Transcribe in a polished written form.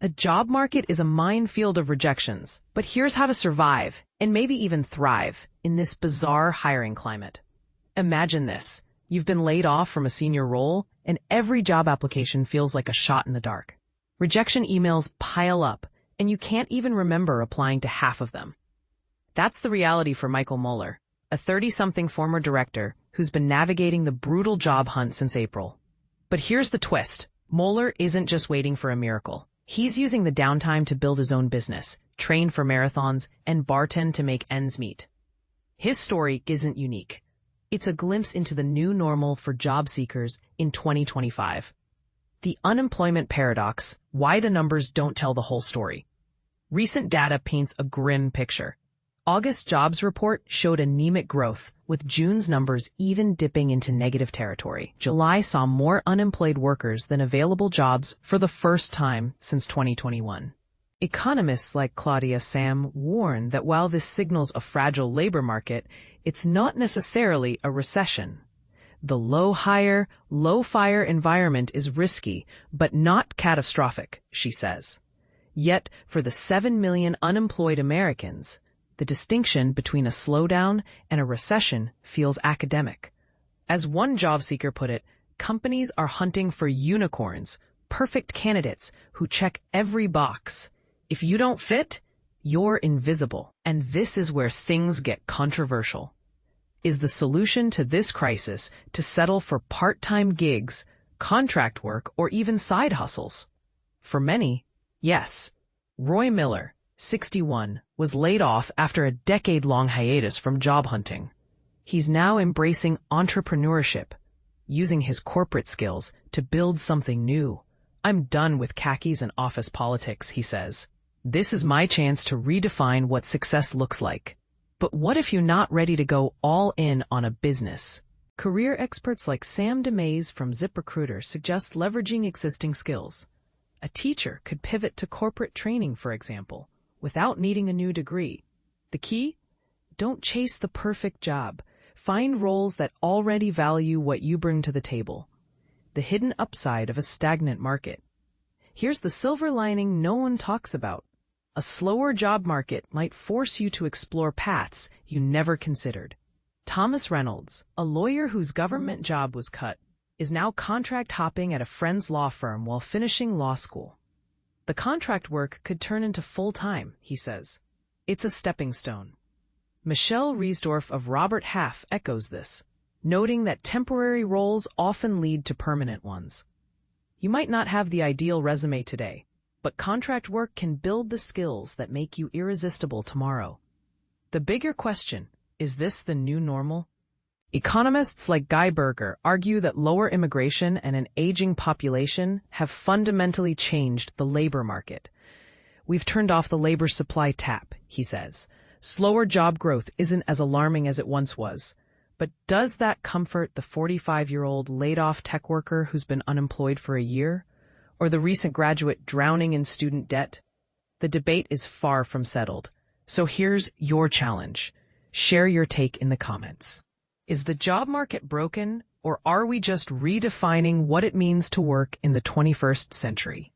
A job market is a minefield of rejections, but here's how to survive, and maybe even thrive, in this bizarre hiring climate. Imagine this. You've been laid off from a senior role, and every job application feels like a shot in the dark. Rejection emails pile up, and you can't even remember applying to half of them. That's the reality for Michael Mueller, a 30-something former director who's been navigating the brutal job hunt since April. But here's the twist. Mueller isn't just waiting for a miracle. He's using the downtime to build his own business, train for marathons, and bartend to make ends meet. His story isn't unique. It's a glimpse into the new normal for job seekers in 2025. The unemployment paradox, why the numbers don't tell the whole story. Recent data paints a grim picture. August jobs report showed anemic growth, with June's numbers even dipping into negative territory. July saw more unemployed workers than available jobs for the first time since 2021. Economists like Claudia Sam warn that while this signals a fragile labor market, it's not necessarily a recession. The low-hire, low-fire environment is risky, but not catastrophic, she says. Yet, for the 7 million unemployed Americans, the distinction between a slowdown and a recession feels academic. As one job seeker put it, companies are hunting for unicorns, perfect candidates who check every box. If you don't fit, you're invisible. And this is where things get controversial. Is the solution to this crisis to settle for part-time gigs, contract work, or even side hustles? For many, yes. Roy Miller, 61, was laid off after a decade-long hiatus from job hunting. He's now embracing entrepreneurship, using his corporate skills to build something new. I'm done with khakis and office politics, he says. This is my chance to redefine what success looks like. But what if you're not ready to go all in on a business? Career experts like Sam DeMays from ZipRecruiter suggest leveraging existing skills. A teacher could pivot to corporate training, for example, without needing a new degree. The key? Don't chase the perfect job. Find roles that already value what you bring to the table. The hidden upside of a stagnant market. Here's the silver lining no one talks about. A slower job market might force you to explore paths you never considered. Thomas Reynolds, a lawyer whose government job was cut, is now contract hopping at a friend's law firm while finishing law school. The contract work could turn into full-time, he says. It's a stepping stone. Michelle Riesdorf of Robert Half echoes this, noting that temporary roles often lead to permanent ones. You might not have the ideal resume today, but contract work can build the skills that make you irresistible tomorrow. The bigger question, is this the new normal? Economists like Guy Berger argue that lower immigration and an aging population have fundamentally changed the labor market. We've turned off the labor supply tap, he says. Slower job growth isn't as alarming as it once was. But does that comfort the 45-year-old laid-off tech worker who's been unemployed for a year? Or the recent graduate drowning in student debt? The debate is far from settled. So here's your challenge. Share your take in the comments. Is the job market broken, or are we just redefining what it means to work in the 21st century?